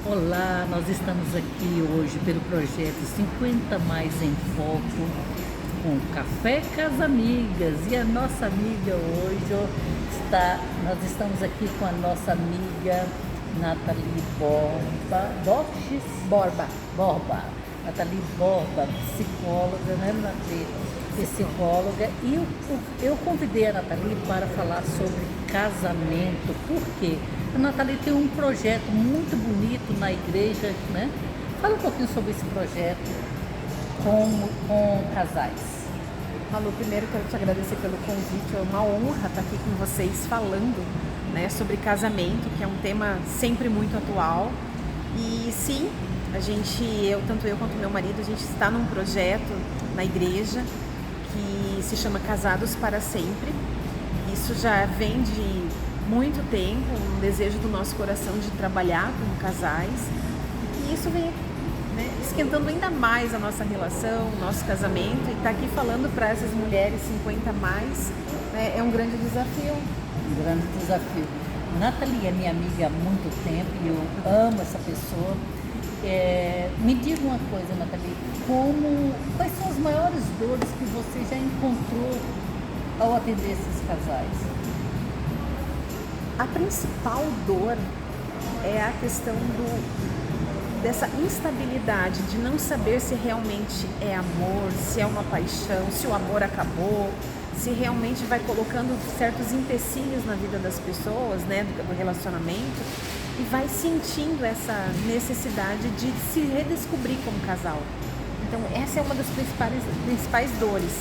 Olá, nós estamos aqui hoje pelo projeto 50 Mais em Foco com Café Casa Amigas. E a nossa amiga hoje nós estamos aqui com a nossa amiga Nathalie Borba. Nathalie Borba, psicóloga, né, Nathalie? Psicóloga. E eu convidei a Nathalie para falar sobre casamento. Por quê? A Nathalie tem um projeto muito bonito na igreja, né? Fala um pouquinho sobre esse projeto com casais. Malu, primeiro quero te agradecer pelo convite, é uma honra estar aqui com vocês falando, né, sobre casamento, que é um tema sempre muito atual. E sim, tanto eu quanto meu marido, a gente está num projeto na igreja que se chama Casados para Sempre. Isso já vem de muito tempo, um desejo do nosso coração de trabalhar com casais, e isso vem, né, esquentando ainda mais a nossa relação, o nosso casamento, e estar aqui falando para essas mulheres 50 mais, né, é um grande desafio. Um grande desafio. Nathalie é minha amiga há muito tempo e eu amo essa pessoa. Me diga uma coisa, Nathalie, quais são as maiores dores que você já encontrou ao atender esses casais? A principal dor é a questão dessa instabilidade de não saber se realmente é amor, se é uma paixão, se o amor acabou, se realmente vai colocando certos empecilhos na vida das pessoas, né, do relacionamento, e vai sentindo essa necessidade de se redescobrir como casal. Então essa é uma das principais dores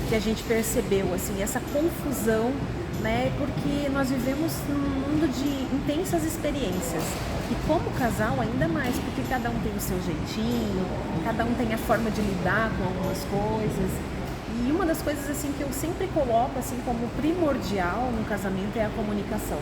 que a gente percebeu, assim, essa confusão, né, porque nós vivemos num mundo de intensas experiências, e como casal ainda mais, porque cada um tem o seu jeitinho, cada um tem a forma de lidar com algumas coisas. E uma das coisas, assim, que eu sempre coloco, assim, como primordial no casamento é a comunicação.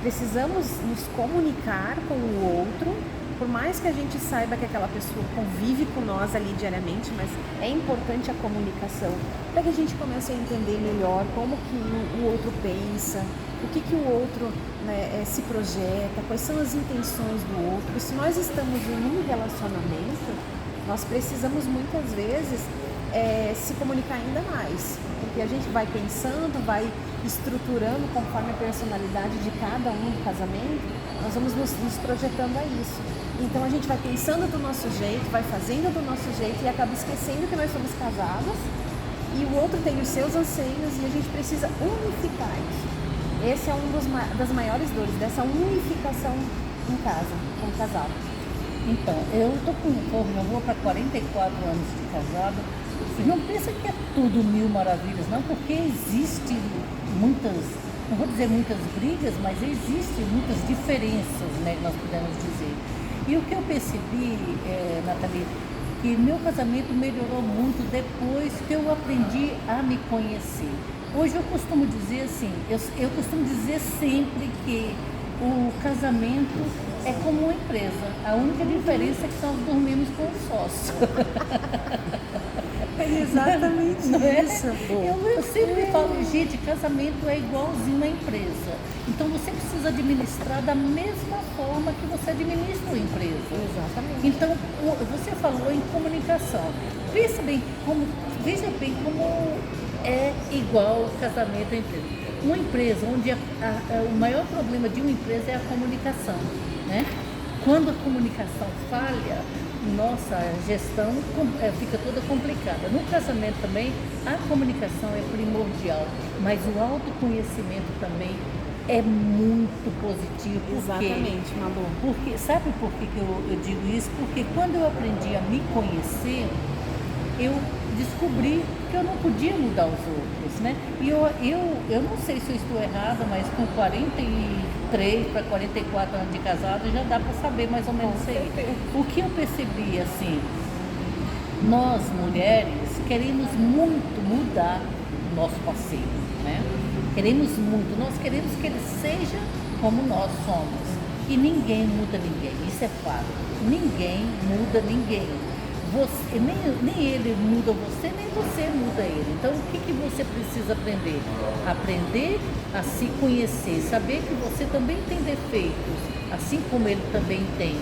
Precisamos nos comunicar com o outro, por mais que a gente saiba que aquela pessoa convive com nós ali diariamente, mas é importante a comunicação, para que a gente comece a entender melhor como que o outro pensa, o que o outro, né, se projeta, quais são as intenções do outro. E se nós estamos em um relacionamento, nós precisamos muitas vezes se comunicar ainda mais, porque a gente vai pensando, vai estruturando conforme a personalidade de cada um do casamento, nós vamos nos projetando a isso. Então a gente vai pensando do nosso jeito, vai fazendo do nosso jeito e acaba esquecendo que nós somos casados e o outro tem os seus anseios e a gente precisa unificar isso. Esse é das maiores dores, dessa unificação em casa, com o casal. Então, eu vou para 44 anos de casado. Não pensa que é tudo mil maravilhas, não, porque existe muitas, não vou dizer muitas brigas, mas existem muitas diferenças, né, que nós podemos dizer. E o que eu percebi, Nathalie, que meu casamento melhorou muito depois que eu aprendi a me conhecer. Hoje eu costumo dizer assim, eu costumo dizer sempre que o casamento é como uma empresa. A única diferença é que nós dormimos com o sócio. É exatamente isso. Eu sempre falo, gente, casamento é igualzinho à empresa. Então você precisa administrar da mesma forma que você administra uma empresa. Exatamente. Então, você falou em comunicação. Veja bem como é igual o casamento à empresa. Uma empresa onde o maior problema de uma empresa é a comunicação, né? Quando a comunicação falha, nossa gestão fica toda complicada. No casamento também, a comunicação é primordial, mas o autoconhecimento também é muito positivo. Exatamente, Malu. Sabe por que eu digo isso? Porque quando eu aprendi a me conhecer, eu descobri que eu não podia mudar os outros, né? E eu não sei se eu estou errada, mas com 43 para 44 anos de casado já dá para saber mais ou menos isso aí. O que eu percebi, assim, nós mulheres queremos muito mudar o nosso parceiro, né? Nós queremos que ele seja como nós somos. E ninguém muda ninguém, isso é fato. Ninguém muda ninguém. nem ele muda você, nem você muda ele. Então, o que você precisa aprender? Aprender a se conhecer, saber que você também tem defeitos, assim como ele também tem.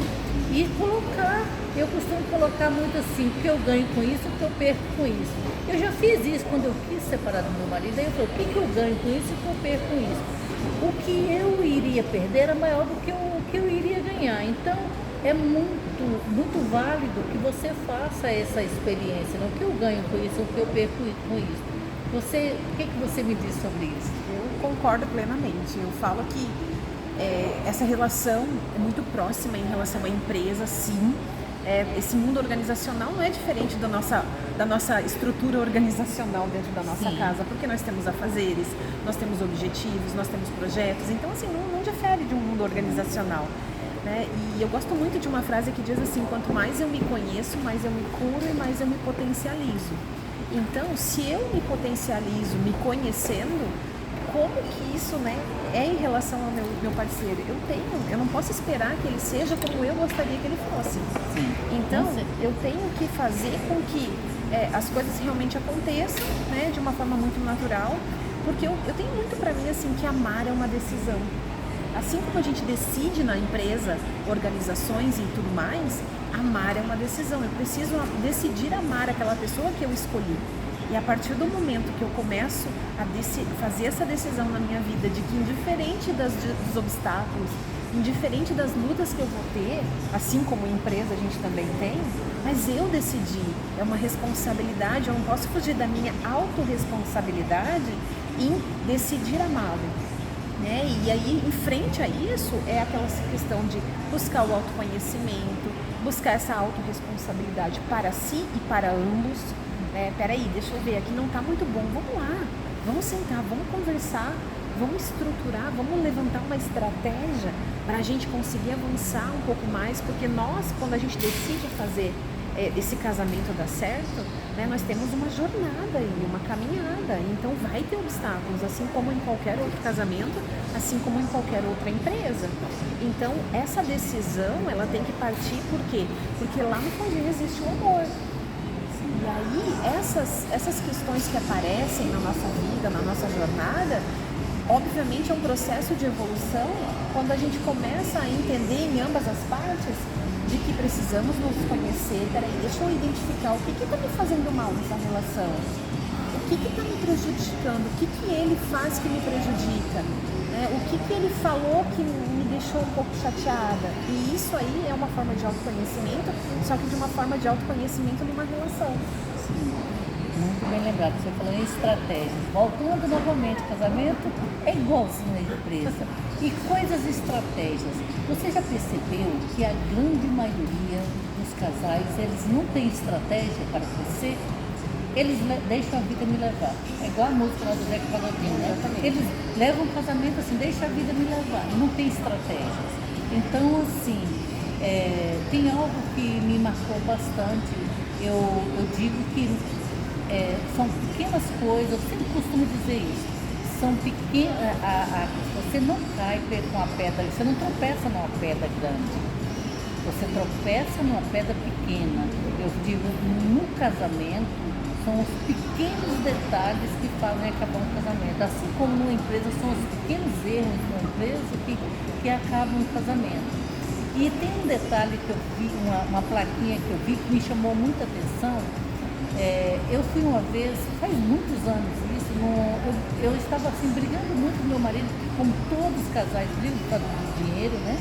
E colocar, eu costumo colocar muito assim, o que eu ganho com isso, o que eu perco com isso. Eu já fiz isso quando eu quis separar do meu marido, aí eu falei, o que eu ganho com isso e o que eu perco com isso? O que eu iria perder era maior do que o que eu iria ganhar. Então, é muito válido que você faça essa experiência, né? O que eu ganho com isso, o que eu perco com isso. O que você me diz sobre isso? Eu concordo plenamente. Eu falo que essa relação é muito próxima em relação à empresa, sim. Esse mundo organizacional não é diferente da nossa estrutura organizacional dentro da nossa casa, porque nós temos afazeres, nós temos objetivos, nós temos projetos, então assim, não difere de um mundo organizacional. Né? E eu gosto muito de uma frase que diz assim, quanto mais eu me conheço, mais eu me curo e mais eu me potencializo. Então, se eu me potencializo me conhecendo, como que isso, né, é em relação ao meu parceiro? Eu não posso esperar que ele seja como eu gostaria que ele fosse. Sim. Então, eu tenho que fazer com que as coisas realmente aconteçam, né, de uma forma muito natural, porque eu tenho muito para mim assim que amar é uma decisão. Assim como a gente decide na empresa, organizações e tudo mais, amar é uma decisão. Eu preciso decidir amar aquela pessoa que eu escolhi. E a partir do momento que eu começo a fazer essa decisão na minha vida de que indiferente dos obstáculos, indiferente das lutas que eu vou ter, assim como empresa a gente também tem, mas eu decidi, é uma responsabilidade, eu não posso fugir da minha autorresponsabilidade em decidir amá-lo. Né? E aí, em frente a isso, é aquela questão de buscar o autoconhecimento, buscar essa autorresponsabilidade para si e para ambos. Peraí, deixa eu ver, aqui não está muito bom, vamos lá, vamos sentar, vamos conversar, vamos estruturar, vamos levantar uma estratégia para a gente conseguir avançar um pouco mais, porque nós, quando a gente decide fazer esse casamento dar certo, né, nós temos uma jornada e uma caminhada, então vai ter obstáculos, assim como em qualquer outro casamento, assim como em qualquer outra empresa. Então, essa decisão, ela tem que partir, por quê? Porque lá no fundo existe o amor. E aí, essas questões que aparecem na nossa vida, na nossa jornada, obviamente é um processo de evolução quando a gente começa a entender em ambas as partes de que precisamos nos conhecer. Peraí, deixa eu identificar o que está me fazendo mal nessa relação, o que está me prejudicando, o que ele faz que me prejudica, né? O que ele falou que me deixou um pouco chateada. E isso aí é uma forma de autoconhecimento, só que de uma forma de autoconhecimento numa relação. Sim. Muito bem lembrado, você falou em estratégias. Voltando novamente, casamento é igualzinho à empresa. E coisas estratégias. Você já percebeu que a grande maioria dos casais, eles não têm estratégia para crescer? Eles deixam a vida me levar. É igual a música lá do Zeca Pagodinho, né? Eles levam o casamento assim, deixa a vida me levar. Não tem estratégias. Então, assim, tem algo que me marcou bastante. Eu digo que são pequenas coisas, eu sempre costumo dizer isso. São pequenas, você não cai com a pedra, você não tropeça numa pedra grande, você tropeça numa pedra pequena. Eu digo, no casamento, são os pequenos detalhes que fazem acabar um casamento. Assim como numa empresa, são os pequenos erros numa empresa que acabam um casamento. E tem um detalhe que eu vi, uma plaquinha que eu vi que me chamou muita atenção. Eu fui uma vez, faz muitos anos isso, eu estava assim brigando muito com meu marido, como todos os casais brigam por causa do dinheiro, né?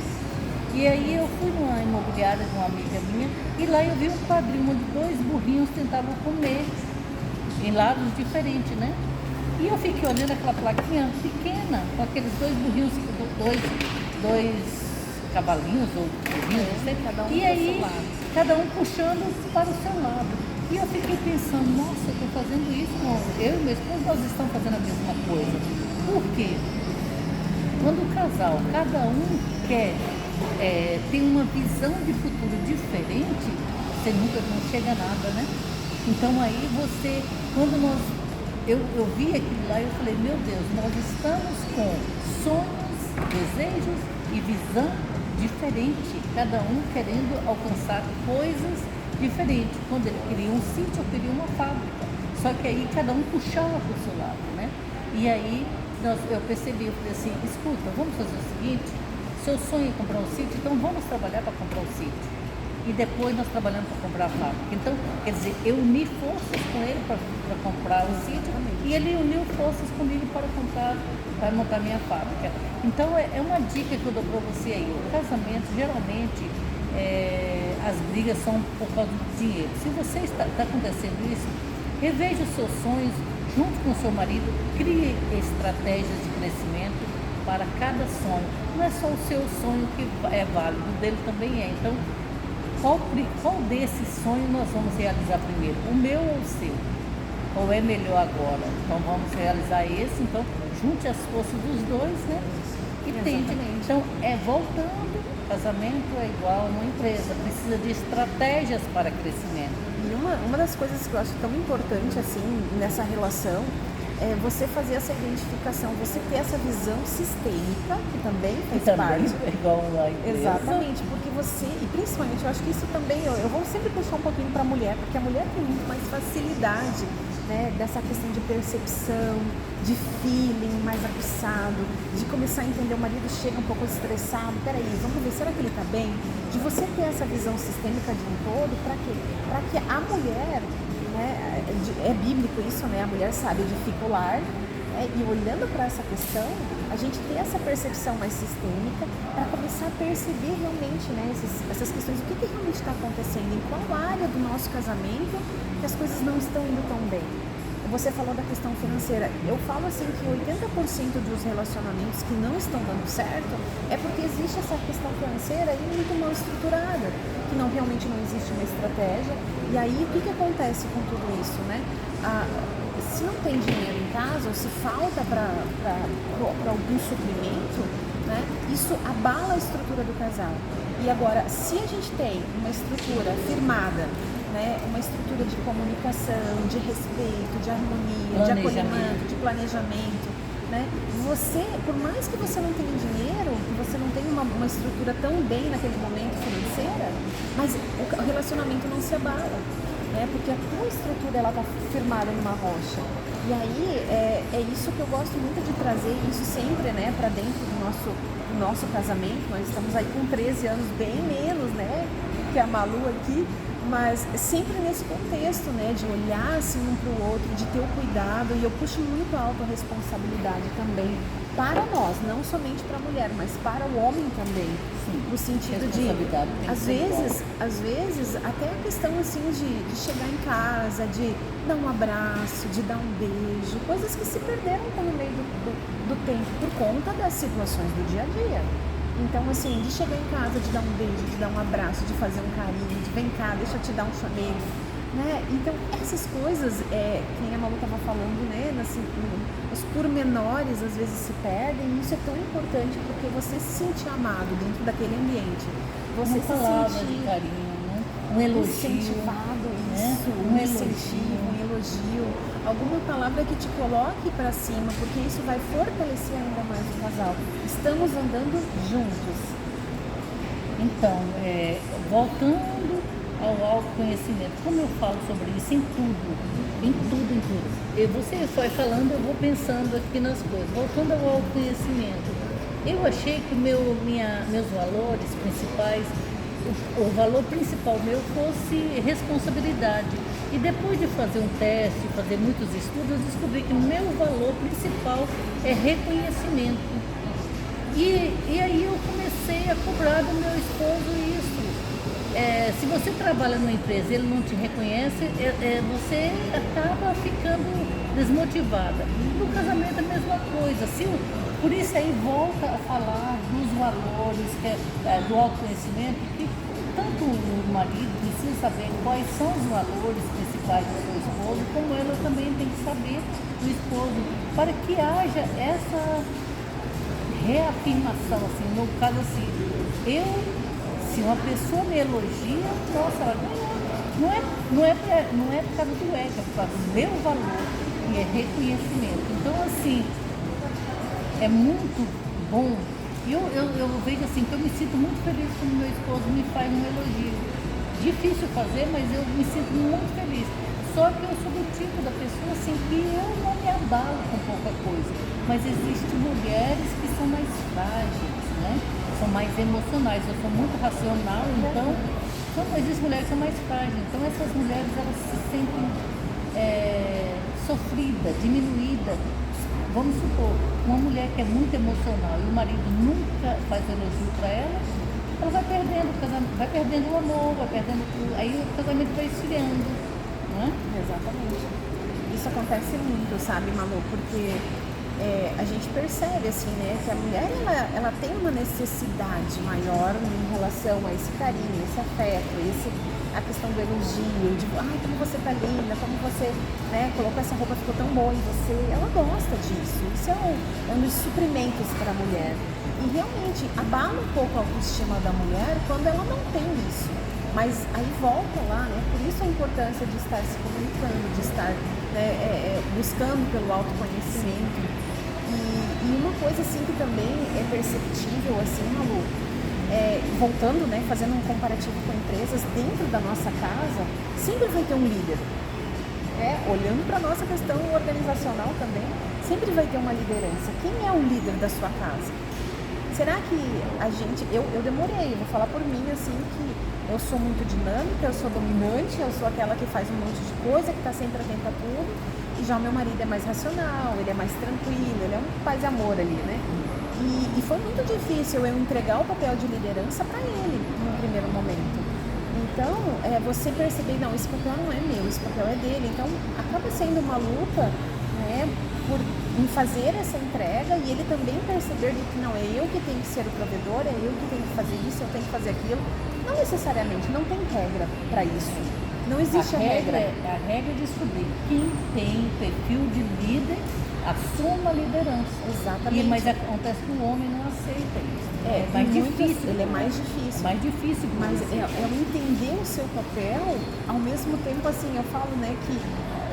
E aí eu fui numa imobiliária de uma amiga minha e lá eu vi um quadrinho onde dois burrinhos tentavam comer em lados diferentes, né? E eu fiquei olhando aquela plaquinha pequena, com aqueles dois burrinhos, dois cavalinhos ou burrinhos, não sei, e aí cada um puxando para o seu lado. E eu fiquei pensando, nossa, eu estou fazendo isso, eu e meu esposo, nós estamos fazendo a mesma coisa. Por quê? Quando o casal, cada um quer ter uma visão de futuro diferente, você nunca não chega a nada, né? Então aí eu vi aquilo lá e eu falei, meu Deus, nós estamos com sonhos, desejos e visão diferente, cada um querendo alcançar coisas diferente. Quando ele queria um sítio, eu queria uma fábrica. Só que aí cada um puxava para o seu lado, né? E aí eu percebi, eu falei assim, escuta, vamos fazer o seguinte, seu sonho é comprar um sítio, então vamos trabalhar para comprar um sítio. E depois nós trabalhamos para comprar a fábrica. Então, quer dizer, eu uni forças com ele para comprar o sítio e ele uniu forças comigo para montar minha fábrica. Então, é uma dica que eu dou para você aí. O casamento, geralmente, as brigas são por causa do dinheiro. Se você está acontecendo isso, reveja os seus sonhos junto com o seu marido, crie estratégias de crescimento para cada sonho. Não é só o seu sonho que é válido, o dele também é. Então, qual desses sonhos nós vamos realizar primeiro? O meu ou o seu? Ou é melhor agora? Então vamos realizar esse, então junte as forças dos dois, né? E tente. Então, voltando, casamento é igual a uma empresa, precisa de estratégias para crescimento. E uma das coisas que eu acho tão importante assim nessa relação é você fazer essa identificação, você ter essa visão sistêmica, que também faz parte. É igual a empresa. Exatamente, porque você, e principalmente, eu acho que isso também, eu vou sempre puxar um pouquinho para a mulher, porque a mulher tem muito mais facilidade, né, dessa questão de percepção, de feeling mais aguçado, de começar a entender, o marido chega um pouco estressado, peraí, vamos ver, será que ele está bem? De você ter essa visão sistêmica de um todo, para quê? Para que a mulher, né, é bíblico isso, né? A mulher sabe edifica o lar, e olhando para essa questão, a gente ter essa percepção mais sistêmica para começar a perceber realmente, né, essas questões, o que realmente está acontecendo, em qual área do nosso casamento que as coisas não estão indo tão bem. Você falou da questão financeira. Eu falo assim que 80% dos relacionamentos que não estão dando certo é porque existe essa questão financeira aí muito mal estruturada, que realmente não existe uma estratégia. E aí o que acontece com tudo isso, né? Se não tem dinheiro em casa, ou se falta para algum suprimento, né? Isso abala a estrutura do casal. E agora, se a gente tem uma estrutura firmada, né, uma estrutura de comunicação, de respeito, de harmonia, de acolhimento, de planejamento, né? Você, por mais que você não tenha dinheiro, que você não tenha uma estrutura tão bem naquele momento financeira, mas o relacionamento não se abala, né? Porque a tua estrutura ela está firmada numa rocha. E aí é isso que eu gosto muito de trazer, isso sempre, né, para dentro do nosso casamento. Nós estamos aí com 13 anos, bem menos, né, que a Malu aqui. Mas sempre nesse contexto, né, de olhar assim um para o outro, de ter o cuidado, e eu puxo muito a autorresponsabilidade também para nós, não somente para a mulher, mas para o homem também. Sim, no sentido de, às vezes, até a questão assim de chegar em casa, de dar um abraço, de dar um beijo, coisas que se perderam no meio do tempo por conta das situações do dia a dia. Então, assim, de chegar em casa, de dar um beijo, de dar um abraço, de fazer um carinho, de vem cá, deixa eu te dar um chamego, né? Então, essas coisas, quem a Malu estava falando, né, assim, os pormenores às vezes se perdem, e isso é tão importante porque você se sentir amado dentro daquele ambiente. Você se sentir de carinho, né? Um elogio, incentivado, né? isso, um incentivo, um elogio, alguma palavra que te coloque para cima, porque isso vai fortalecer ainda mais o casal. Estamos andando juntos. Então, voltando ao autoconhecimento, como eu falo sobre isso em tudo. E você foi falando, eu vou pensando aqui nas coisas. Voltando ao autoconhecimento, eu achei que meus valores principais, o valor principal meu fosse responsabilidade. E depois de fazer um teste, fazer muitos estudos, eu descobri que o meu valor principal é reconhecimento. E aí eu comecei a cobrar do meu esposo isso. Se você trabalha numa empresa e ele não te reconhece, você acaba ficando desmotivada. No casamento é a mesma coisa. Por isso aí volta a falar dos valores, do autoconhecimento, que tanto o marido precisa saber quais são os valores principais do seu esposo, como ela também tem que saber do esposo, para que haja essa reafirmação, assim, no caso assim, se uma pessoa me elogia, nossa, ela não é por causa do ego, é por causa do meu valor, e é reconhecimento. Então, assim, é muito bom. E eu vejo assim, que eu me sinto muito feliz quando meu esposo me faz um elogio. difícil fazer, mas eu me sinto muito feliz. Só que eu sou do tipo da pessoa assim que eu não me abalo com pouca coisa. Mas existem mulheres que são mais frágeis, né? São mais emocionais. Eu sou muito racional, então existem mulheres que são mais frágeis. Então essas mulheres elas se sentem sofridas, diminuídas. Vamos supor, uma mulher que é muito emocional e o marido nunca faz elogio para ela, ela vai perdendo o casamento, vai perdendo o amor, vai perdendo tudo. Aí o casamento vai esfriando. Exatamente. Isso acontece muito, sabe, Malu? Porque a gente percebe, assim, né, que a mulher, ela tem uma necessidade maior em relação a esse carinho, esse afeto, a questão do elogio, de, ai, como você tá linda, como você, né, colocou essa roupa, ficou tão boa em você. Ela gosta disso. Isso é um dos suprimentos para a mulher. E realmente abala um pouco a autoestima da mulher quando ela não tem isso. Mas aí volta lá, né? Por isso a importância de estar se comunicando, de estar buscando pelo autoconhecimento. E uma coisa assim que também é perceptível, assim, Malu, voltando, né, fazendo um comparativo com empresas, dentro da nossa casa, sempre vai ter um líder. Olhando para a nossa questão organizacional também, sempre vai ter uma liderança. Quem é o líder da sua casa? Será que a gente... Eu demorei, eu vou falar por mim, assim, que eu sou muito dinâmica, eu sou dominante, eu sou aquela que faz um monte de coisa, que está sempre atenta a tudo. E já o meu marido é mais racional, ele é mais tranquilo, ele é um paz e amor ali, né? E foi muito difícil eu entregar o papel de liderança para ele no primeiro momento. Então, você perceber, não, esse papel não é meu, esse papel é dele. Então, acaba sendo uma luta, né, em fazer essa entrega e ele também perceber de que não, é eu que tenho que ser o provedor, é eu que tenho que fazer isso, eu tenho que fazer aquilo. Não necessariamente, não tem regra para isso. Não existe a regra. A regra é descobrir quem tem perfil de líder, assuma a liderança. Exatamente. Mas acontece que o homem não aceita isso. É mais difícil. Ele é mais difícil. Mais difícil. Mas é entender o seu papel, ao mesmo tempo, assim, eu falo, né, que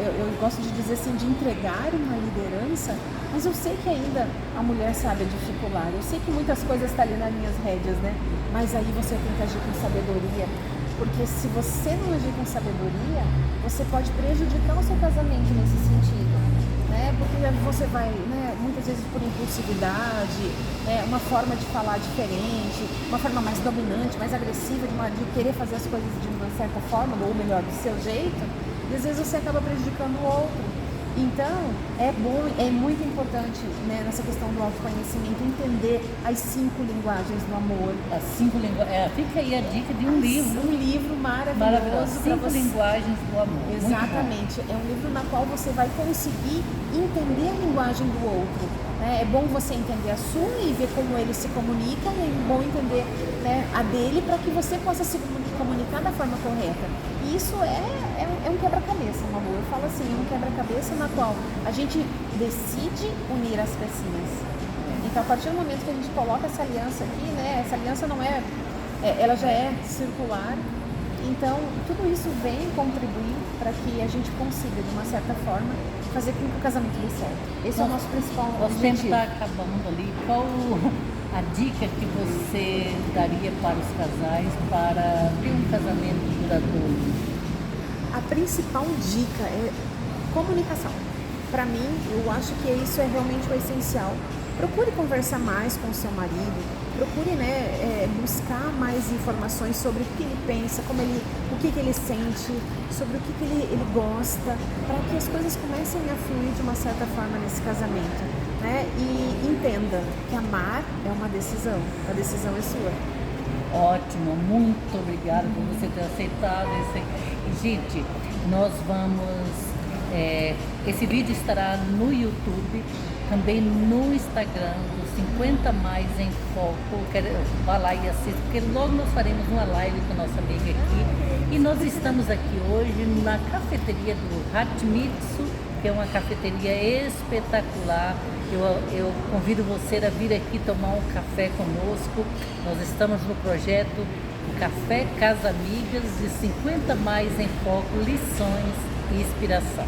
eu gosto de dizer assim, de entregar uma liderança, mas eu sei que ainda a mulher sabe dificular. Eu sei que muitas coisas estão ali nas minhas rédeas, né? Mas aí você tem que agir com sabedoria. Porque se você não agir com sabedoria, você pode prejudicar o seu casamento nesse sentido, né? Porque você vai, né, muitas vezes por impulsividade, uma forma de falar diferente, uma forma mais dominante, mais agressiva, de querer fazer as coisas de uma certa forma, ou melhor, do seu jeito, e às vezes você acaba prejudicando o outro. Então, é muito importante, né, nessa questão do autoconhecimento, entender as 5 linguagens do amor. As 5 linguagens. Fica aí a dica de um livro. Um livro maravilhoso. 5 linguagens do amor. Exatamente. É um livro na qual você vai conseguir entender a linguagem do outro. É bom você entender a sua e ver como ele se comunica, e é bom entender, né, a dele para que você possa se comunicar da forma correta. E isso é um quebra-cabeça, meu amor. Eu falo assim, é um quebra-cabeça na qual a gente decide unir as pecinhas. Então, a partir do momento que a gente coloca essa aliança aqui, né, essa aliança não ela já é circular. Então, tudo isso vem contribuir para que a gente consiga, de uma certa forma, fazer com que o casamento dê certo. Esse é o nosso principal objetivo. Nosso tempo está acabando ali. Qual a dica que você daria para os casais para ter um casamento duradouro? A principal dica é comunicação. Para mim, eu acho que isso é realmente o essencial. Procure conversar mais com o seu marido, procure, né, buscar mais informações sobre o que ele pensa, o que ele sente, sobre o que ele gosta, para que as coisas comecem a fluir de uma certa forma nesse casamento, né? E entenda que amar é uma decisão, a decisão é sua. Ótimo, muito obrigada por você ter aceitado isso aí. E, gente, nós vamos... esse vídeo estará no YouTube, também no Instagram, do 50 Mais em Foco. Vá lá e assista, porque logo nós faremos uma live com a nossa amiga aqui. E nós estamos aqui hoje na cafeteria do Hatmitsu, que é uma cafeteria espetacular. Eu convido você a vir aqui tomar um café conosco. Nós estamos no projeto Café Casa Amigas, de 50 Mais em Foco, lições e inspiração.